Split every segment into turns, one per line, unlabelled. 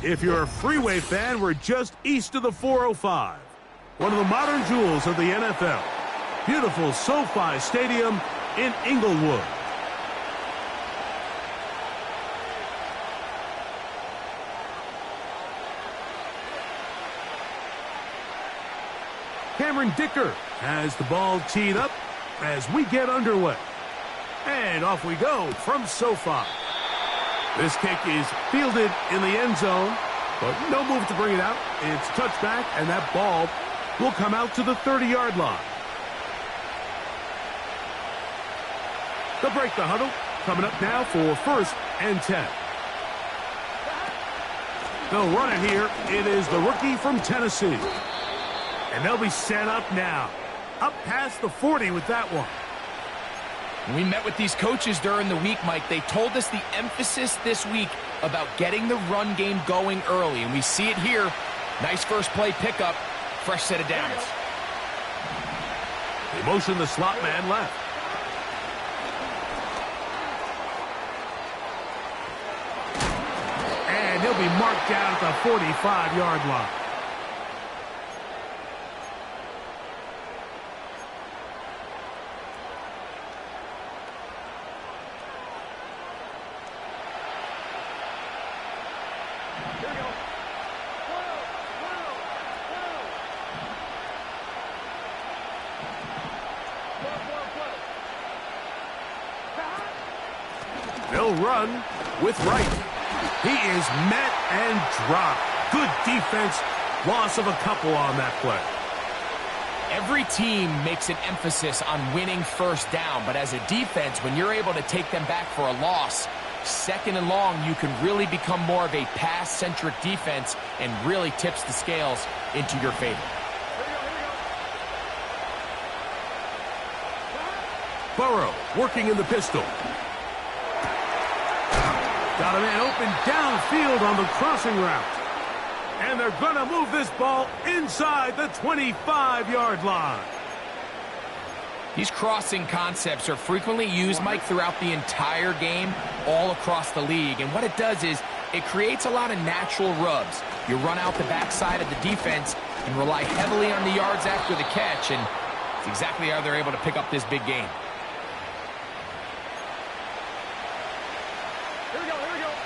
If you're a freeway fan, we're just east of the 405. One of the modern jewels of the NFL. Beautiful SoFi Stadium in Inglewood. Cameron Dicker has the ball teed up as we get underway. And off we go from SoFi. This kick is fielded in the end zone, but no move to bring it out. It's touchback, and that ball will come out to the 30-yard line. They'll break the huddle. Coming up now for 1st and 10. They'll run it here. It is the rookie from Tennessee. And they'll be set up now. Up past the 40 with that one.
We met with these coaches during the week, Mike. They told us the emphasis this week about getting the run game going early. And we see it here. Nice first play pickup. Fresh set of downs.
They motion the slot man left. And he'll be marked down at the 45-yard line. They'll run with Wright. He is met and dropped. Good defense. Loss of a couple on that play.
Every team makes an emphasis on winning first down, but as a defense, when you're able to take them back for a loss, 2nd and long, you can really become more of a pass-centric defense and really tips the scales into your favor.
Burrow working in the pistol. Got a man open downfield on the crossing route. And they're going to move this ball inside the 25-yard line.
These crossing concepts are frequently used, Mike, throughout the entire game, all across the league. And what it does is it creates a lot of natural rubs. You run out the backside of the defense and rely heavily on the yards after the catch. And it's exactly how they're able to pick up this big game.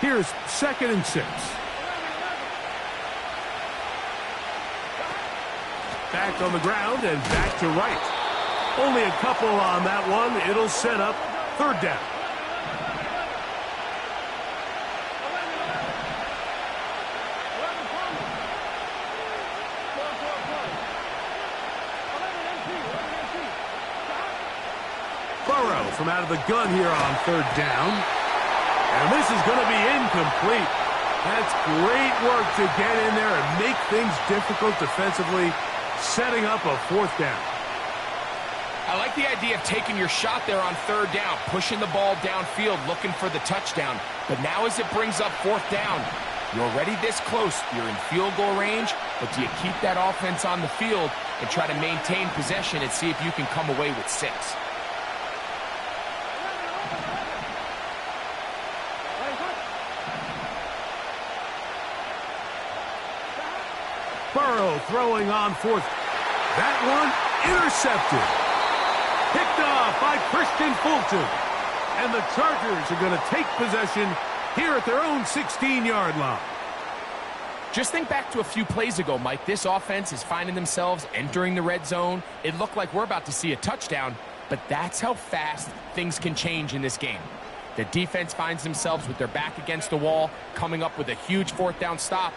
Here's 2nd and 6. Back on the ground and back to Wright. Only a couple on that one. It'll set up 3rd down. Burrow from out of the gun here on 3rd down. And this is going to be incomplete. That's great work to get in there and make things difficult defensively, setting up a 4th down.
I like the idea of taking your shot there on 3rd down, pushing the ball downfield, looking for the touchdown. But now as it brings up 4th down, you're already this close. You're in field goal range, but do you keep that offense on the field and try to maintain possession and see if you can come away with 6?
Burrow throwing on 4th. That one intercepted. Picked off by Christian Fulton. And the Chargers are going to take possession here at their own 16-yard line.
Just think back to a few plays ago, Mike. This offense is finding themselves entering the red zone. It looked like we're about to see a touchdown, but that's how fast things can change in this game. The defense finds themselves with their back against the wall, coming up with a huge 4th down stop.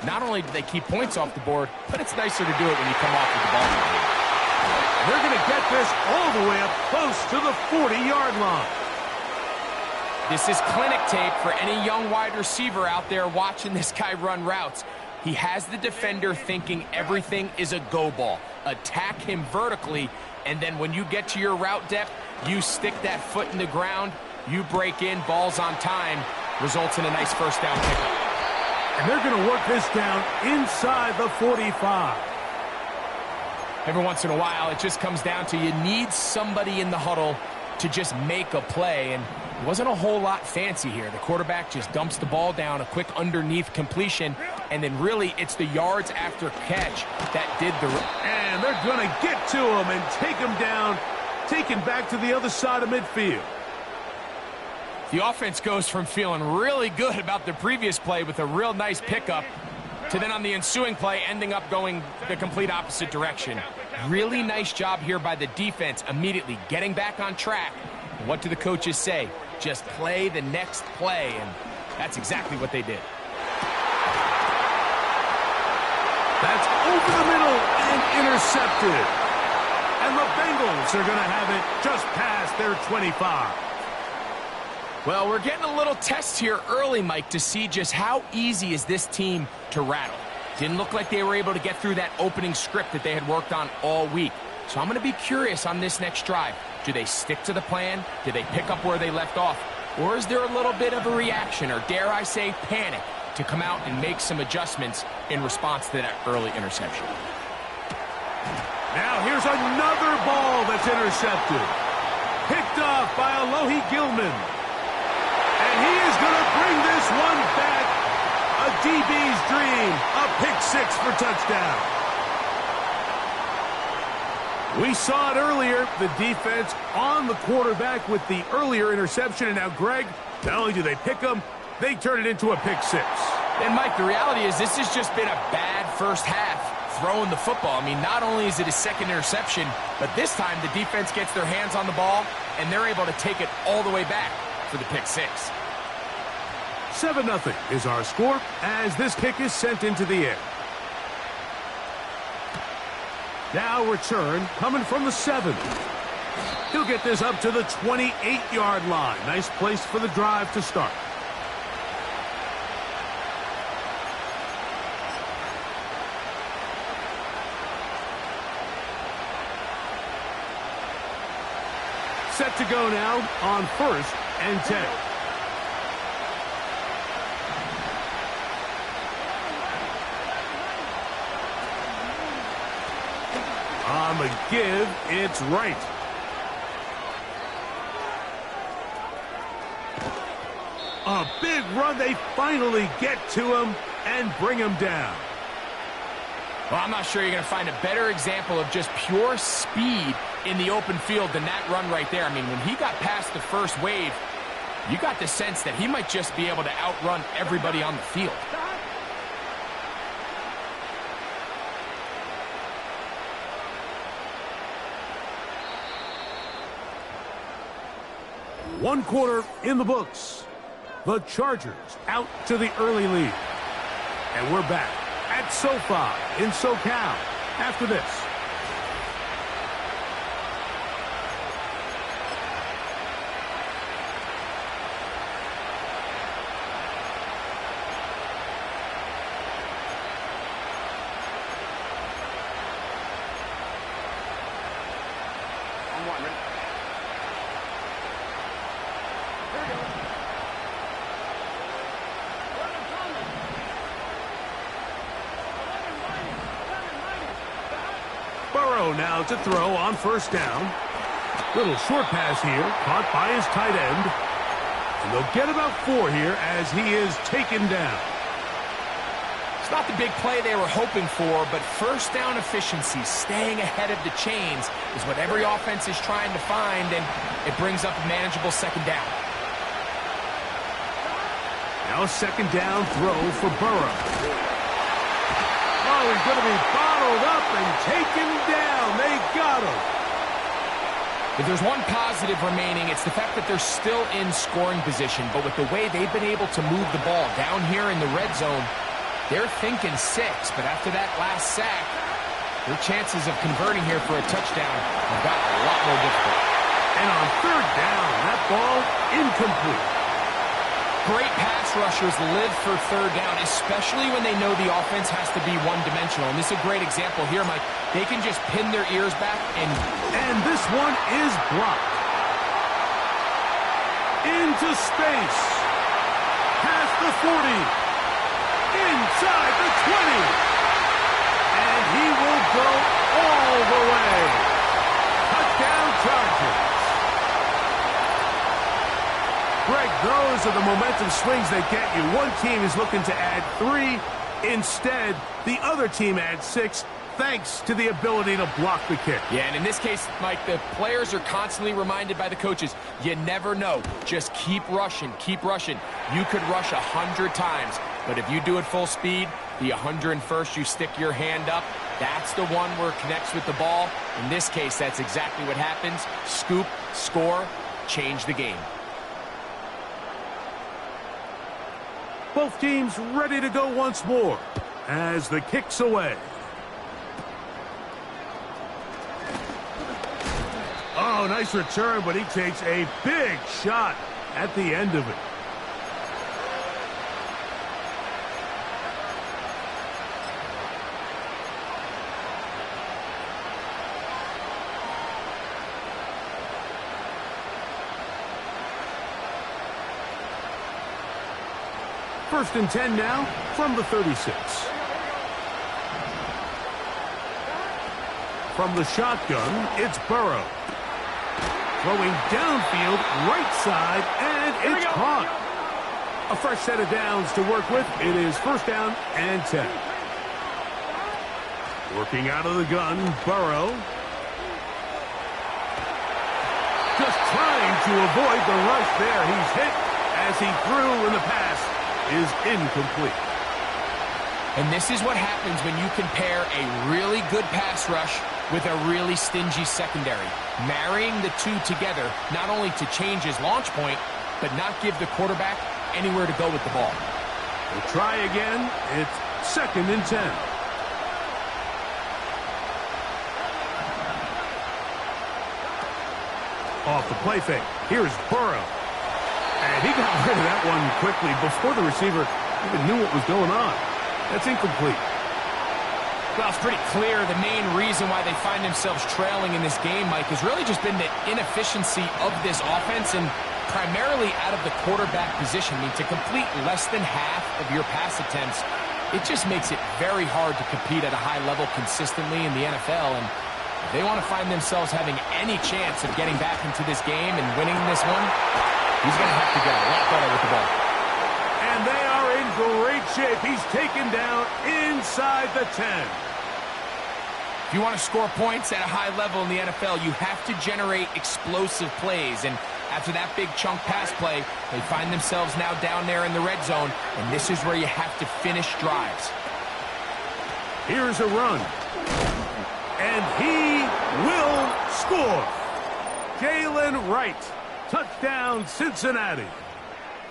Not only do they keep points off the board, but it's nicer to do it when you come off with the ball.
They're going to get this all the way up close to the 40-yard line.
This is clinic tape for any young wide receiver out there watching this guy run routes. He has the defender thinking everything is a go ball. Attack him vertically, and then when you get to your route depth, you stick that foot in the ground, you break in, balls on time, results in a nice 1st down pickup.
And they're going to work this down inside the 45.
Every once in a while, it just comes down to you need somebody in the huddle to just make a play, and it wasn't a whole lot fancy here. The quarterback just dumps the ball down, a quick underneath completion, and then really it's the yards after catch that did the...
And they're going to get to him and take him down, taken back to the other side of midfield.
The offense goes from feeling really good about the previous play with a real nice pickup to then on the ensuing play ending up going the complete opposite direction. Really nice job here by the defense, immediately getting back on track. What do the coaches say? Just play the next play, and that's exactly what they did.
That's over the middle and intercepted. And the Bengals are going to have it just past their 25.
Well, we're getting a little test here early, Mike, to see just how easy is this team to rattle. Didn't look like they were able to get through that opening script that they had worked on all week. So I'm going to be curious on this next drive. Do they stick to the plan? Do they pick up where they left off? Or is there a little bit of a reaction, or dare I say panic, to come out and make some adjustments in response to that early interception?
Now here's another ball that's intercepted. Picked off by Alohi Gilman. And he is going to bring this one back. A DB's dream. A pick six for touchdown. We saw it earlier. The defense on the quarterback with the earlier interception. And now, Greg, not only do they pick them, they turn it into a pick six.
And, Mike, the reality is this has just been a bad first half throwing the football. I mean, not only is it a second interception, but this time the defense gets their hands on the ball, and they're able to take it all the way back for the pick six.
7-0 is our score as this kick is sent into the air. Now return coming from the 7. He'll get this up to the 28-yard line. Nice place for the drive to start. Set to go now on 1st and 10. On the give, it's right. A big run. They finally get to him and bring him down.
Well, I'm not sure you're going to find a better example of just pure speed in the open field than that run right there. I mean, when he got past the first wave, you got the sense that he might just be able to outrun everybody on the field.
One quarter in the books. The Chargers out to the early lead. And we're back at SoFi in SoCal after this. Now to throw on 1st down. Little short pass here, caught by his tight end. And they'll get about 4 here as he is taken down.
It's not the big play they were hoping for, but 1st down efficiency, staying ahead of the chains, is what every offense is trying to find, and it brings up a manageable 2nd down.
Now a 2nd down throw for Burrow. Oh, he's going to be bottled up and taken down. They got him.
If there's one positive remaining, it's the fact that they're still in scoring position. But with the way they've been able to move the ball down here in the red zone, they're thinking 6. But after that last sack, their chances of converting here for a touchdown have gotten a lot more difficult.
And on 3rd down, that ball incomplete.
Great pass rushers live for 3rd down, especially when they know the offense has to be one-dimensional. And this is a great example here, Mike. They can just pin their ears back and...
And this one is blocked. Into space. Past the 40. Inside the 20. And he will go all the way. Touchdown Chargers. Greg, those are the momentum swings that get you. One team is looking to add 3. Instead, the other team adds 6, thanks to the ability to block the kick.
Yeah, and in this case, Mike, the players are constantly reminded by the coaches, you never know. Just keep rushing, keep rushing. You could rush 100 times, but if you do it full speed, the 101st you stick your hand up, that's the one where it connects with the ball. In this case, that's exactly what happens. Scoop, score, change the game.
Both teams ready to go once more as the kick's away. Oh, nice return, but he takes a big shot at the end of it. First and 10 now from the 36. From the shotgun, it's Burrow. Throwing downfield, right side, and it's caught. A fresh set of downs to work with. It is first down and 10. Working out of the gun, Burrow. Just trying to avoid the rush there. He's hit as he threw, and the pass is incomplete.
And this is what happens when you compare a really good pass rush with a really stingy secondary. Marrying the two together, not only to change his launch point, but not give the quarterback anywhere to go with the ball.
We'll try again. It's second and 10. Off the play fake. Here's Burrow. And he got rid of that one quickly before the receiver even knew what was going on. That's incomplete.
Well, it's pretty clear the main reason why they find themselves trailing in this game, Mike, has really just been the inefficiency of this offense and primarily out of the quarterback position. I mean, to complete less than half of your pass attempts, it just makes it very hard to compete at a high level consistently in the NFL. And if they want to find themselves having any chance of getting back into this game and winning this one, he's going to have to get a lot better with the ball.
And they are in great shape. He's taken down inside the 10.
If you want to score points at a high level in the NFL, you have to generate explosive plays. And after that big chunk pass play, they find themselves now down there in the red zone. And this is where you have to finish drives.
Here's a run. And he will score. Jalen Wright. Touchdown, Cincinnati.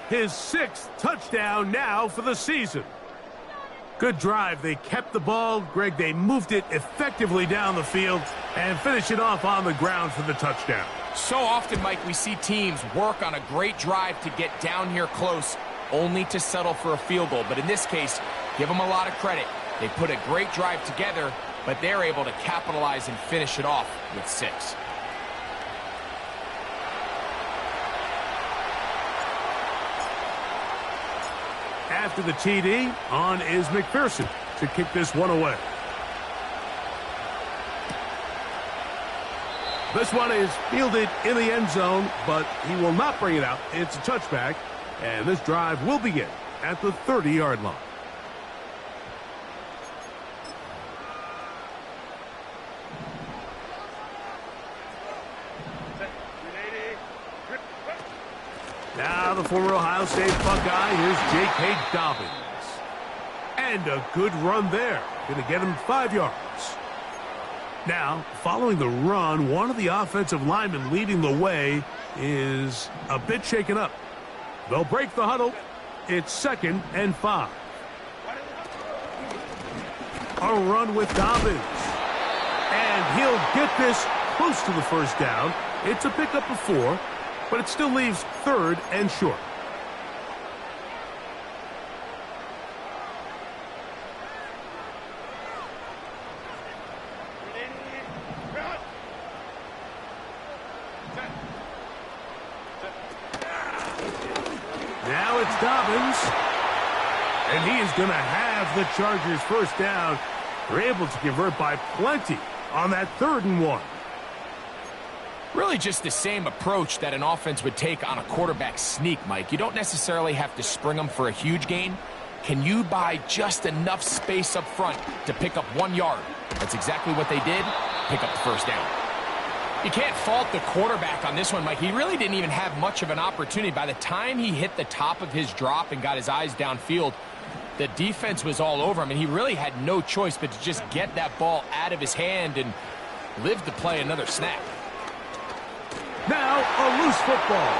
His 6th touchdown now for the season. Good drive. They kept the ball. Greg, they moved it effectively down the field and finished it off on the ground for the touchdown.
So often, Mike, we see teams work on a great drive to get down here close, only to settle for a field goal. But in this case, give them a lot of credit. They put a great drive together, but they're able to capitalize and finish it off with 6.
After the TD, on is McPherson to kick this one away. This one is fielded in the end zone, but he will not bring it out. It's a touchback, and this drive will begin at the 30-yard line. Now the former Ohio State Buckeye, here's J.K. Dobbins. And a good run there. Going to get him 5 yards. Now, following the run, one of the offensive linemen leading the way is a bit shaken up. They'll break the huddle. It's 2nd and 5. A run with Dobbins. And he'll get this close to the first down. It's a pickup of 4. But it still leaves 3rd and short. Now it's Dobbins. And he is going to have the Chargers first down. They're able to convert by plenty on that 3rd and 1.
Really just the same approach that an offense would take on a quarterback sneak, Mike. You don't necessarily have to spring them for a huge gain. Can you buy just enough space up front to pick up 1 yard? That's exactly what they did. Pick up the first down. You can't fault the quarterback on this one, Mike. He really didn't even have much of an opportunity. By the time he hit the top of his drop and got his eyes downfield, the defense was all over him, and he really had no choice but to just get that ball out of his hand and live to play another snap.
Now a loose football.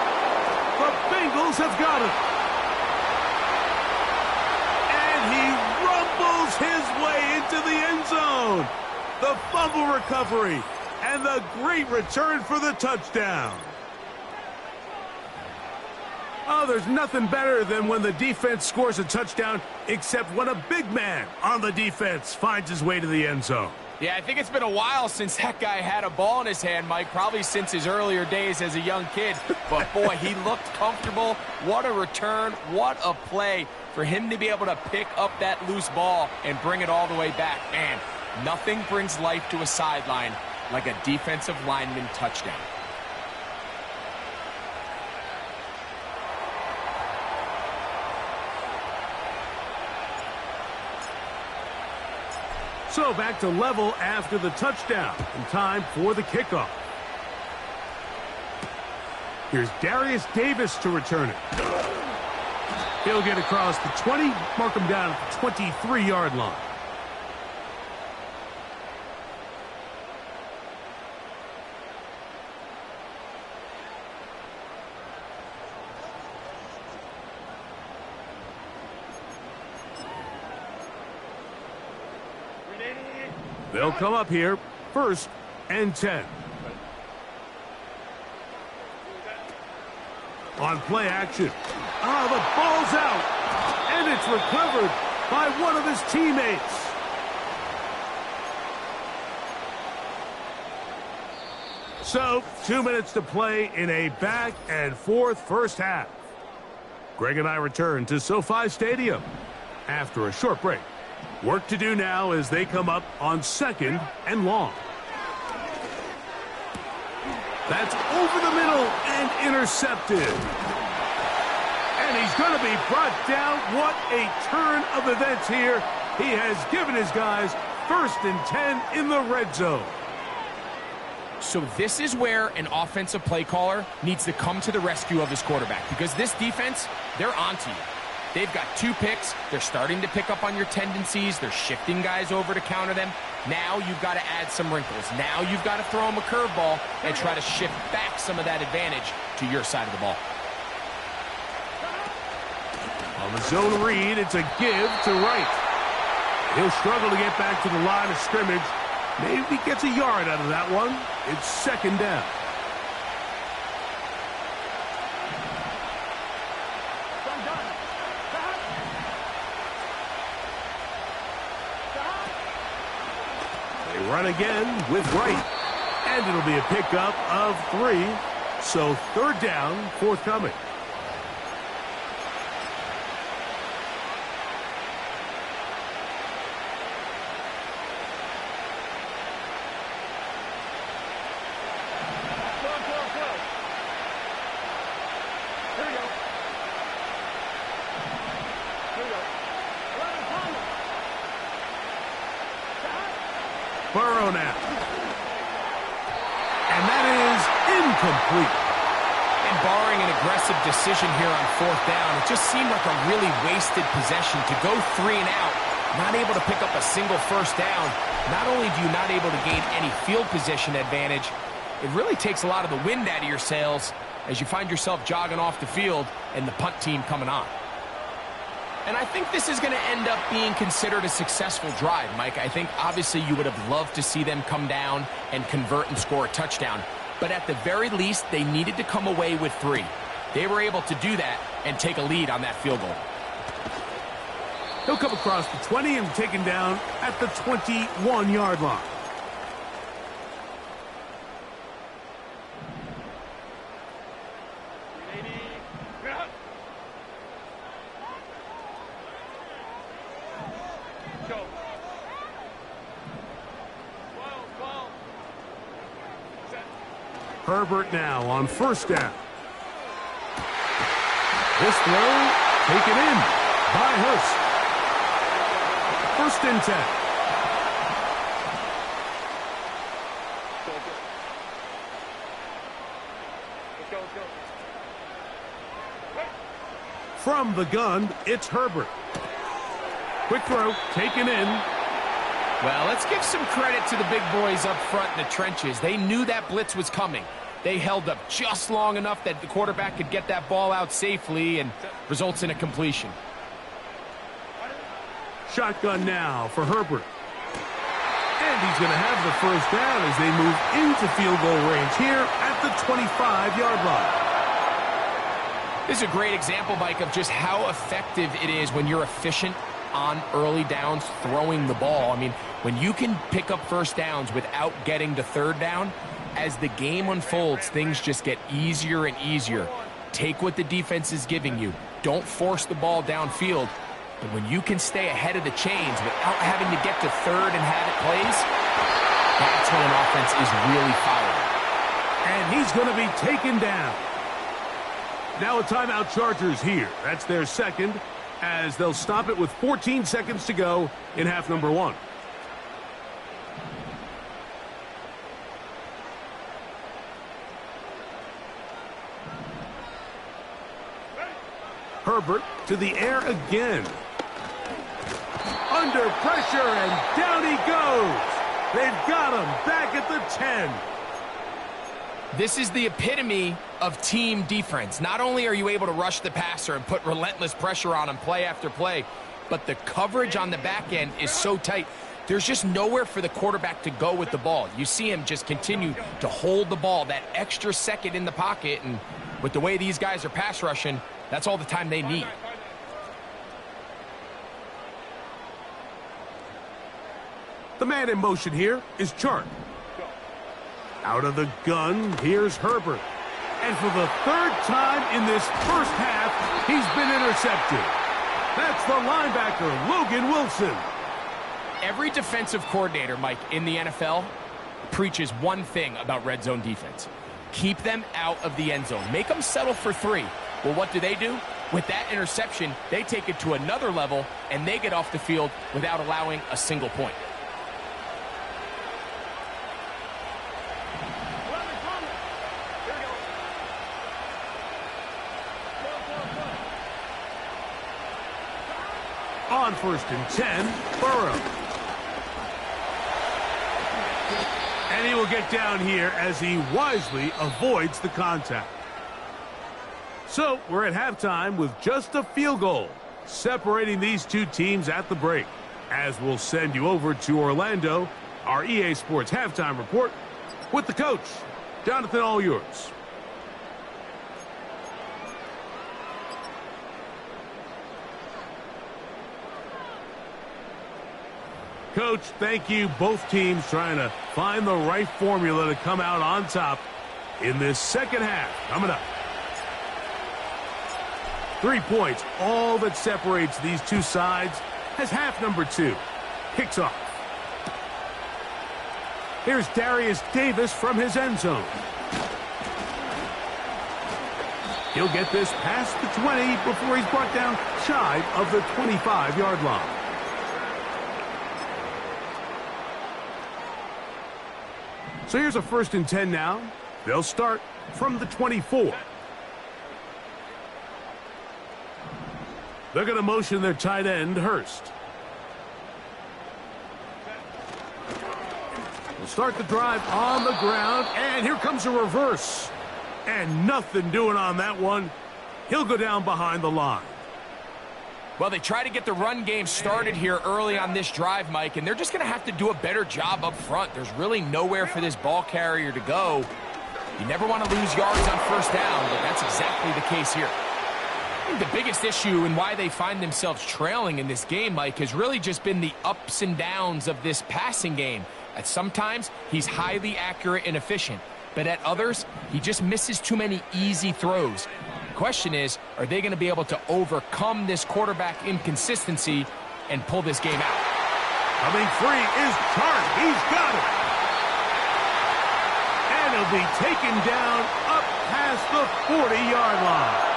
The Bengals have got it. And he rumbles his way into the end zone. The fumble recovery and the great return for the touchdown. Oh, there's nothing better than when the defense scores a touchdown, except when a big man on the defense finds his way to the end zone.
Yeah, I think it's been a while since that guy had a ball in his hand, Mike, probably since his earlier days as a young kid. But, boy, he looked comfortable. What a return. What a play for him to be able to pick up that loose ball and bring it all the way back. Man, nothing brings life to a sideline like a defensive lineman touchdown.
So back to level after the touchdown, and time for the kickoff. Here's Darius Davis to return it. He'll get across the 20, mark him down at the 23-yard line. They'll come up here, 1st and 10. On play action. The ball's out. And it's recovered by one of his teammates. So, 2 minutes to play in a back-and-forth first half. Greg and I return to SoFi Stadium after a short break. Work to do now as they come up on 2nd and long. That's over the middle and intercepted. And he's going to be brought down. What a turn of events here. He has given his guys 1st and 10 in the red zone.
So this is where an offensive play caller needs to come to the rescue of his quarterback, because this defense, they're onto you. They've got 2 picks. They're starting to pick up on your tendencies. They're shifting guys over to counter them. Now you've got to add some wrinkles. Now you've got to throw them a curveball and try to shift back some of that advantage to your side of the ball.
On the zone read, it's a give to Wright. He'll struggle to get back to the line of scrimmage. Maybe he gets a yard out of that one. It's 2nd down. Run again with Wright. And it'll be a pickup of 3. So 3rd down, forthcoming. Burrow now. And that is incomplete.
And barring an aggressive decision here on 4th down, it just seemed like a really wasted possession to go 3 and out, not able to pick up a single 1st down. Not only do you not able to gain any field position advantage, it really takes a lot of the wind out of your sails as you find yourself jogging off the field and the punt team coming on. And I think this is going to end up being considered a successful drive, Mike. I think obviously you would have loved to see them come down and convert and score a touchdown. But at the very least, they needed to come away with 3. They were able to do that and take a lead on that field goal.
He'll come across the 20 and taken down at the 21-yard line. Herbert now on first down. This throw taken in by Hurst. First and 10. From the gun, it's Herbert. Quick throw, taken in.
Well, let's give some credit to the big boys up front in the trenches. They knew that blitz was coming. They held up just long enough that the quarterback could get that ball out safely and results in a completion.
Shotgun now for Herbert. And he's going to have the first down as they move into field goal range here at the 25-yard line.
This is a great example, Mike, of just how effective it is when you're efficient on early downs throwing the ball. I mean, when you can pick up first downs without getting to third down, as the game unfolds, things just get easier and easier. Take what the defense is giving you. Don't force the ball downfield. But when you can stay ahead of the chains without having to get to third and have it plays, that's when an offense is really firing.
And he's going to be taken down. Now a timeout, Chargers here. That's their second, as they'll stop it with 14 seconds to go in half number one. Herbert to the air again. Under pressure, and down he goes. They've got him back at the 10.
This is the epitome of team defense. Not only are you able to rush the passer and put relentless pressure on him play after play, but the coverage on the back end is so tight. There's just nowhere for the quarterback to go with the ball. You see him just continue to hold the ball that extra second in the pocket, and with the way these guys are pass rushing, that's all the time they need.
The man in motion here is Chark. Out of the gun, here's Herbert. And for the third time in this first half, he's been intercepted. That's the linebacker, Logan Wilson.
Every defensive coordinator, Mike, in the NFL preaches one thing about red zone defense. Keep them out of the end zone. Make them settle for 3. Well, what do? With that interception, they take it to another level, and they get off the field without allowing a single point.
On first and 10, Burrow. And he will get down here as he wisely avoids the contact. So we're at halftime with just a field goal separating these two teams at the break. As we'll send you over to Orlando, our EA Sports halftime report with the coach. Jonathan, all yours. Coach, thank you. Both teams trying to find the right formula to come out on top in this second half. Coming up. 3 points, all that separates these two sides as half number 2 kicks off. Here's Darius Davis from his end zone. He'll get this past the 20 before he's brought down shy of the 25-yard line. So here's a first and 10 now. They'll start from the 24. They're going to motion their tight end, Hurst. We'll start the drive on the ground, and here comes a reverse. And nothing doing on that one. He'll go down behind the line.
Well, they try to get the run game started here early on this drive, Mike, and they're just going to have to do a better job up front. There's really nowhere for this ball carrier to go. You never want to lose yards on first down, but that's exactly the case here. I think the biggest issue and why they find themselves trailing in this game, Mike, has really just been the ups and downs of this passing game. At sometimes, he's highly accurate and efficient, but at others, he just misses too many easy throws. The question is, are they going to be able to overcome this quarterback inconsistency and pull this game out?
Coming free is Chark. He's got it. And he'll be taken down up past the 40-yard line.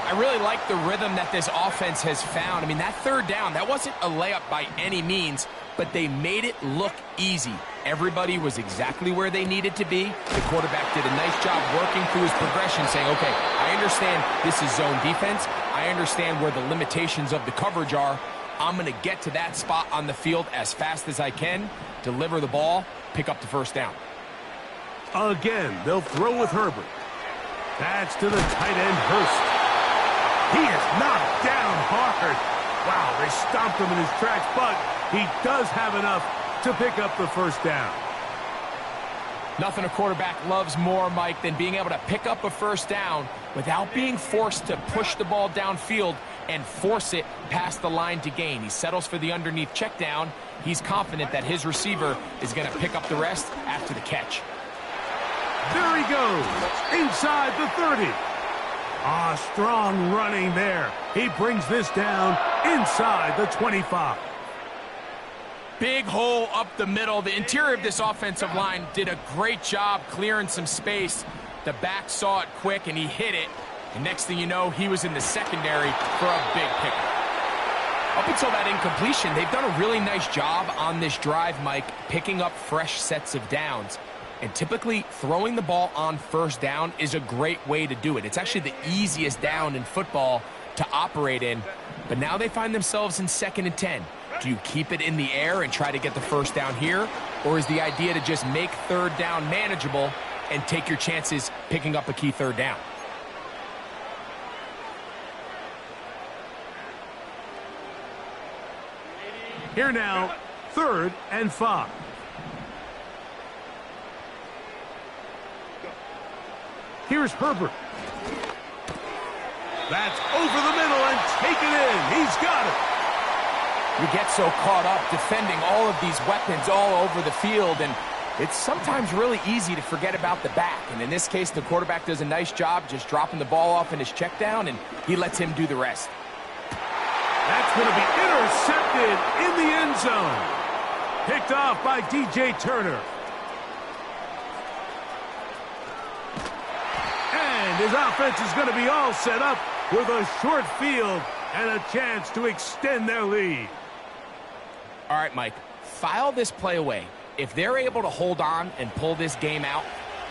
I really like the rhythm that this offense has found. I mean, that third down, that wasn't a layup by any means, but they made it look easy. Everybody was exactly where they needed to be. The quarterback did a nice job working through his progression, saying, okay, I understand this is zone defense. I understand where the limitations of the coverage are. I'm going to get to that spot on the field as fast as I can, deliver the ball, pick up the first down.
Again, they'll throw with Herbert. That's to the tight end, Hurst. He is knocked down hard. Wow, they stomped him in his tracks, but he does have enough to pick up the first down.
Nothing a quarterback loves more, Mike, than being able to pick up a first down without being forced to push the ball downfield and force it past the line to gain. He settles for the underneath check down. He's confident that his receiver is going to pick up the rest after the catch.
There he goes, inside the 30. Strong running there. He brings this down inside the 25.
Big hole up the middle. The interior of this offensive line did a great job clearing some space. The back saw it quick, and he hit it. And next thing you know, he was in the secondary for a big pickup. Up until that incompletion, they've done a really nice job on this drive, Mike, picking up fresh sets of downs. And typically, throwing the ball on first down is a great way to do it. It's actually the easiest down in football to operate in. But now they find themselves in 2nd and 10. Do you keep it in the air and try to get the first down here? Or is the idea to just make third down manageable and take your chances picking up a key third down?
Here now, 3rd and 5. Here's Herbert. That's over the middle and taken in. He's got it.
You get so caught up defending all of these weapons all over the field, and it's sometimes really easy to forget about the back. And in this case, the quarterback does a nice job just dropping the ball off in his check down, and he lets him do the rest.
That's going to be intercepted in the end zone. Picked off by DJ Turner. And his offense is going to be all set up with a short field and a chance to extend their lead.
All right, Mike, file this play away. If they're able to hold on and pull this game out,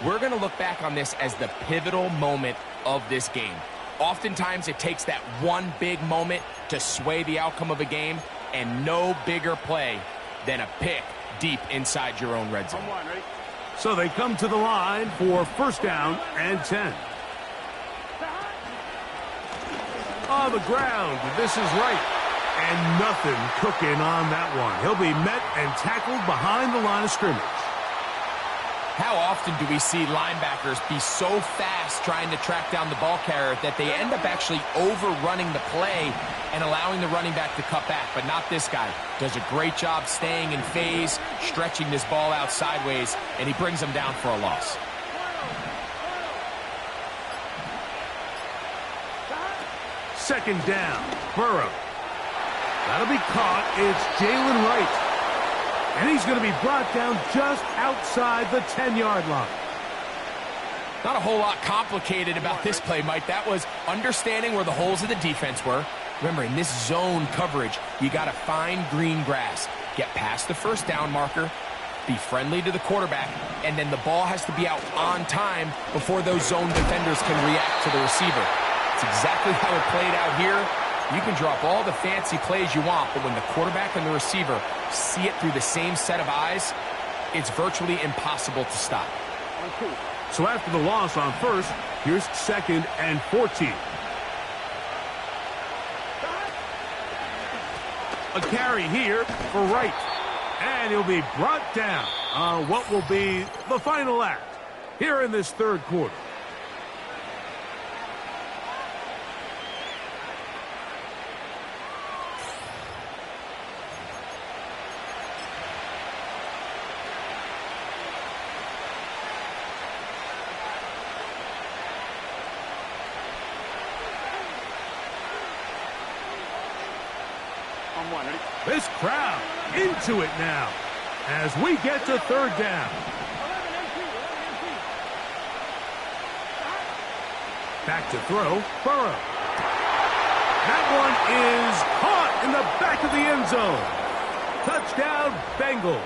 we're going to look back on this as the pivotal moment of this game. Oftentimes, it takes that one big moment to sway the outcome of a game, and no bigger play than a pick deep inside your own red zone.
So they come to the line for first down and 10. On the ground, this is right. And nothing cooking on that one. He'll be met and tackled behind the line of scrimmage.
How often do we see linebackers be so fast trying to track down the ball carrier that they end up actually overrunning the play and allowing the running back to cut back? But not this guy. Does a great job staying in phase, stretching this ball out sideways, and he brings them down for a loss.
Second down, Burrow. That'll be caught. It's Jalen Wright. And he's going to be brought down just outside the 10-yard line.
Not a whole lot complicated about this play, Mike. That was understanding where the holes of the defense were. Remember, in this zone coverage, you got to find green grass, get past the first down marker, be friendly to the quarterback, and then the ball has to be out on time before those zone defenders can react to the receiver. It's exactly how it played out here. You can drop all the fancy plays you want, but when the quarterback and the receiver see it through the same set of eyes, it's virtually impossible to stop.
So after the loss on first, here's 2nd and 14. A carry here for Wright. And he'll be brought down on what will be the final act here in this third quarter. This crowd into it now as we get to third down. Back to throw, Burrow. That one is caught in the back of the end zone. Touchdown, Bengals.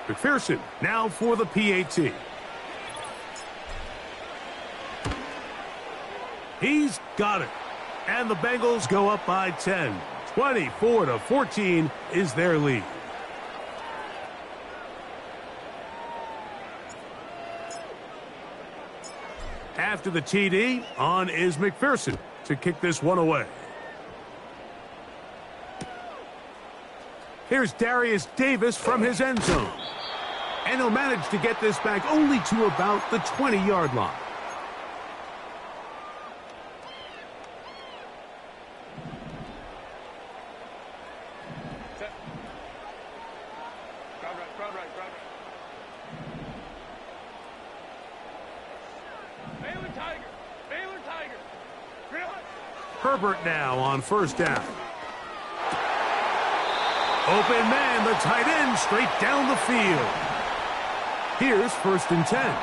McPherson now for the PAT. He's got it. And the Bengals go up by 10. 24-14 is their lead. After the TD, on is McPherson to kick this one away. Here's Darius Davis from his end zone. And he'll manage to get this back only to about the 20-yard line. Herbert now on first down. Open man, the tight end, straight down the field. Here's 1st and 10.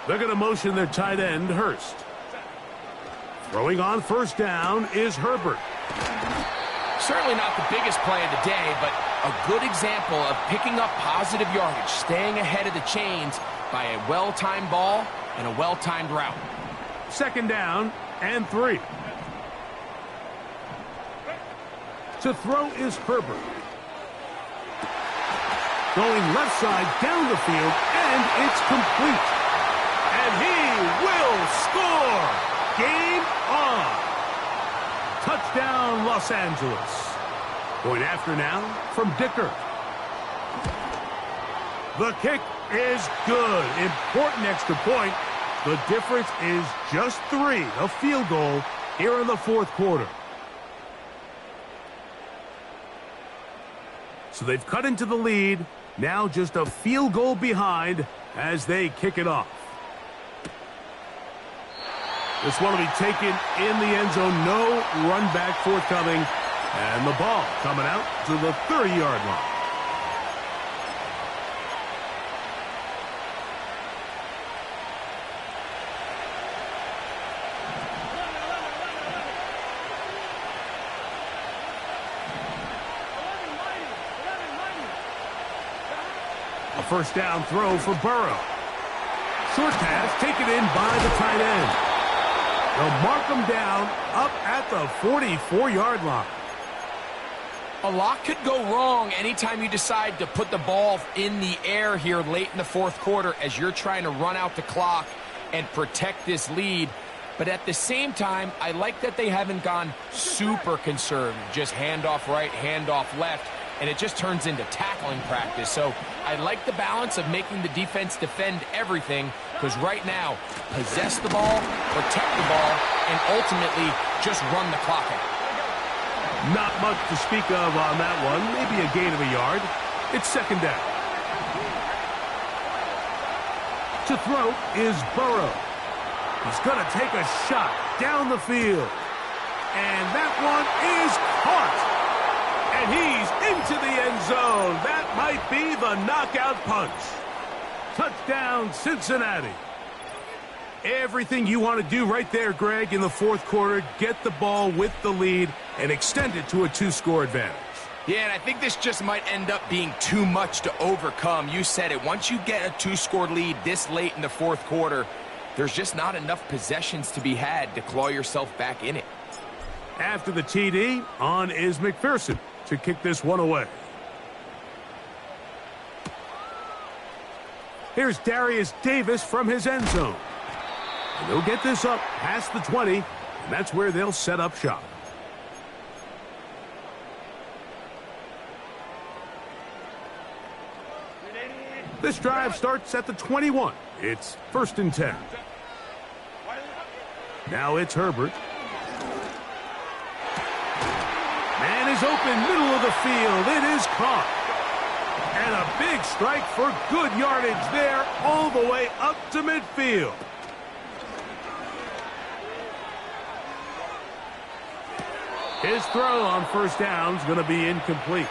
They're going to motion their tight end, Hurst. Throwing on first down is Herbert.
Certainly not the biggest play of the day, but a good example of picking up positive yardage, staying ahead of the chains by a well-timed ball and a well-timed route.
2nd down and 3. To throw is Herbert. Going left side down the field, and it's complete. And he will score. Game on. Touchdown, Los Angeles. Point after now from Dicker. The kick is good. Important extra point. The difference is just 3, a field goal here in the 4th quarter. So they've cut into the lead, now just a field goal behind as they kick it off. This one will be taken in the end zone, no run back forthcoming, and the ball coming out to the 30-yard line. A first down throw for Burrow. Short pass taken in by the tight end. They'll mark him down up at the 44-yard line.
A lot could go wrong anytime you decide to put the ball in the air here late in the 4th quarter as you're trying to run out the clock and protect this lead. But at the same time, I like that they haven't gone super conservative. Just handoff right, handoff left, and it just turns into tackling practice. So I like the balance of making the defense defend everything, because right now, possess the ball, protect the ball, and ultimately just run the clock out.
Not much to speak of on that one. Maybe a gain of a yard. It's 2nd down. To throw is Burrow. He's going to take a shot down the field. And that one is caught. And he's into the end zone. That might be the knockout punch. Touchdown, Cincinnati. Everything you want to do right there, Greg, in the 4th quarter. Get the ball with the lead and extend it to a 2-score advantage.
Yeah, and I think this just might end up being too much to overcome. You said it. Once you get a 2-score lead this late in the 4th quarter, there's just not enough possessions to be had to claw yourself back in it.
After the TD, on is McPherson to kick this one away. Here's Darius Davis from his end zone. And they'll get this up past the 20, and that's where they'll set up shop. This drive starts at the 21. It's 1st and 10. Now it's Herbert. Man is open, middle of the field. It is caught. And a big strike for good yardage there all the way up to midfield. His throw on first down is going to be incomplete.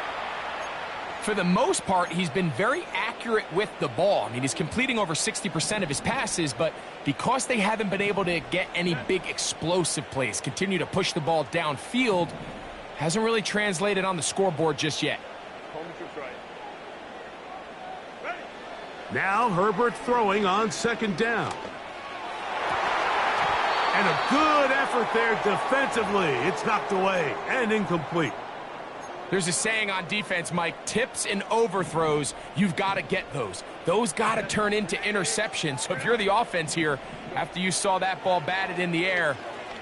For the most part, he's been very accurate accurate with the ball. I mean, he's completing over 60% of his passes, but because they haven't been able to get any big explosive plays, continue to push the ball downfield, hasn't really translated on the scoreboard just yet.
Now Herbert throwing on second down. And a good effort there defensively. It's knocked away and incomplete.
There's a saying on defense, Mike, tips and overthrows, you've got to get those. Those got to turn into interceptions. So if you're the offense here, after you saw that ball batted in the air,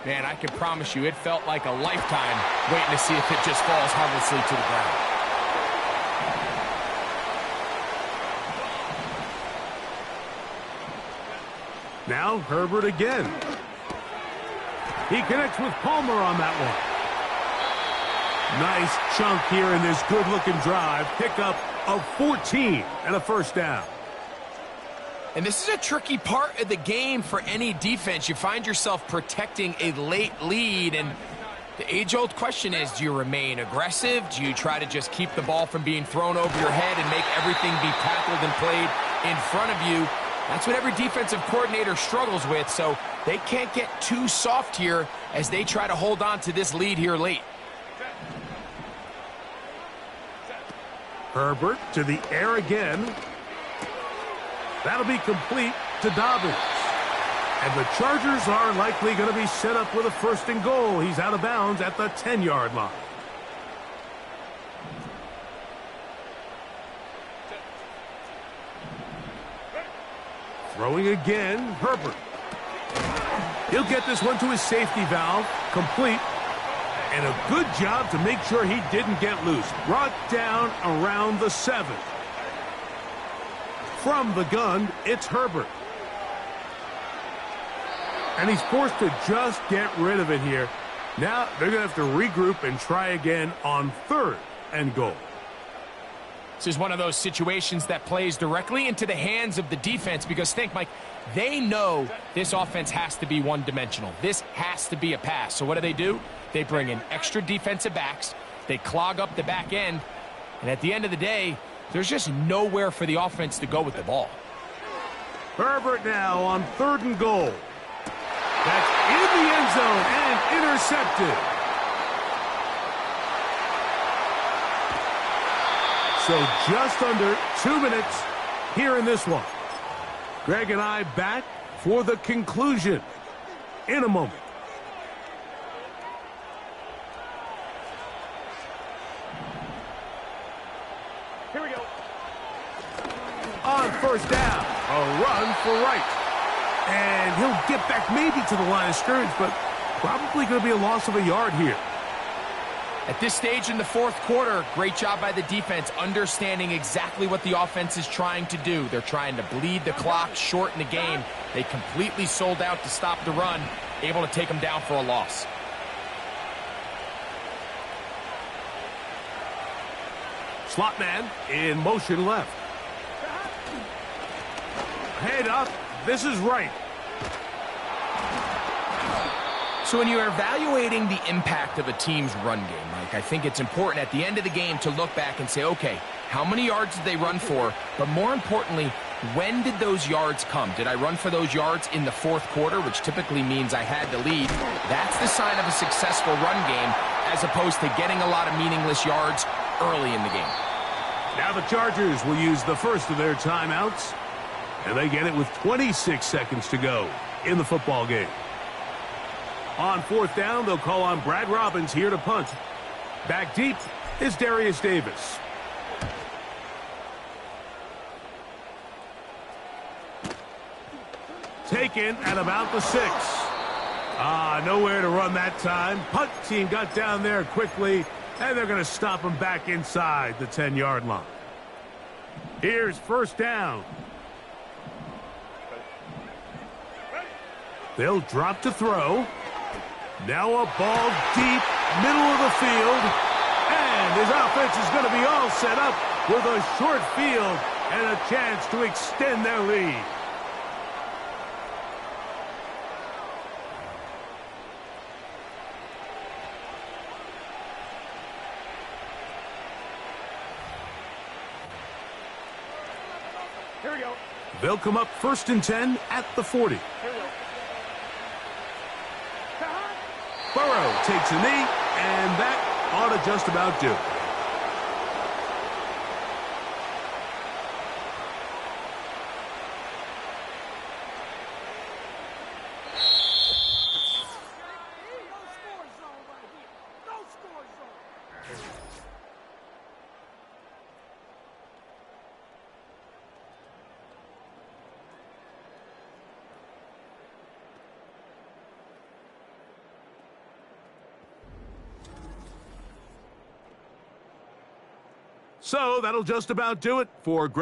man, I can promise you it felt like a lifetime waiting to see if it just falls harmlessly to the ground.
Now Herbert again. He connects with Palmer on that one. Nice chunk here in this good-looking drive. Pickup of 14 and a first down.
And this is a tricky part of the game for any defense. You find yourself protecting a late lead, and the age-old question is, do you remain aggressive? Do you try to just keep the ball from being thrown over your head and make everything be tackled and played in front of you? That's what every defensive coordinator struggles with, so they can't get too soft here as they try to hold on to this lead here late.
Herbert to the air again. That'll be complete to Dobbins. And the Chargers are likely going to be set up with a first and goal. He's out of bounds at the 10-yard line. Throwing again, Herbert. He'll get this one to his safety valve, complete. And a good job to make sure he didn't get loose. Brought down around the 7. From the gun, it's Herbert. And he's forced to just get rid of it here. Now they're going to have to regroup and try again on third and goal.
This is one of those situations that plays directly into the hands of the defense because think, Mike, they know this offense has to be one-dimensional. This has to be a pass. So what do? They bring in extra defensive backs. They clog up the back end. And at the end of the day, there's just nowhere for the offense to go with the ball.
Herbert now on third and goal. That's in the end zone and intercepted. So just under 2 minutes here in this one. Greg and I back for the conclusion in a moment. Here we go. On first down, a run for right. And he'll get back maybe to the line of scrimmage, but probably going to be a loss of a yard here.
At this stage in the fourth quarter, great job by the defense understanding exactly what the offense is trying to do. They're trying to bleed the clock, shorten the game. They completely sold out to stop the run, able to take them down for a loss.
Slot man in motion left. Head up. This is right.
So when you're evaluating the impact of a team's run game, Mike, I think it's important at the end of the game to look back and say, okay, how many yards did they run for? But more importantly, when did those yards come? Did I run for those yards in the fourth quarter, which typically means I had to lead? That's the sign of a successful run game, as opposed to getting a lot of meaningless yards early in the game.
Now the Chargers will use the first of their timeouts, and they get it with 26 seconds to go in the football game. On fourth down, they'll call on Brad Robbins here to punt. Back deep is Darius Davis. Taken at about the 6. Nowhere to run that time. Punt team got down there quickly, and they're going to stop him back inside the 10-yard line. Here's first down. They'll drop to throw. Now a ball deep, middle of the field. And his offense is going to be all set up with a short field and a chance to extend their lead. They'll come up 1st and 10 at the 40. Burrow takes a knee, and that ought to just about do it. So that'll just about do it for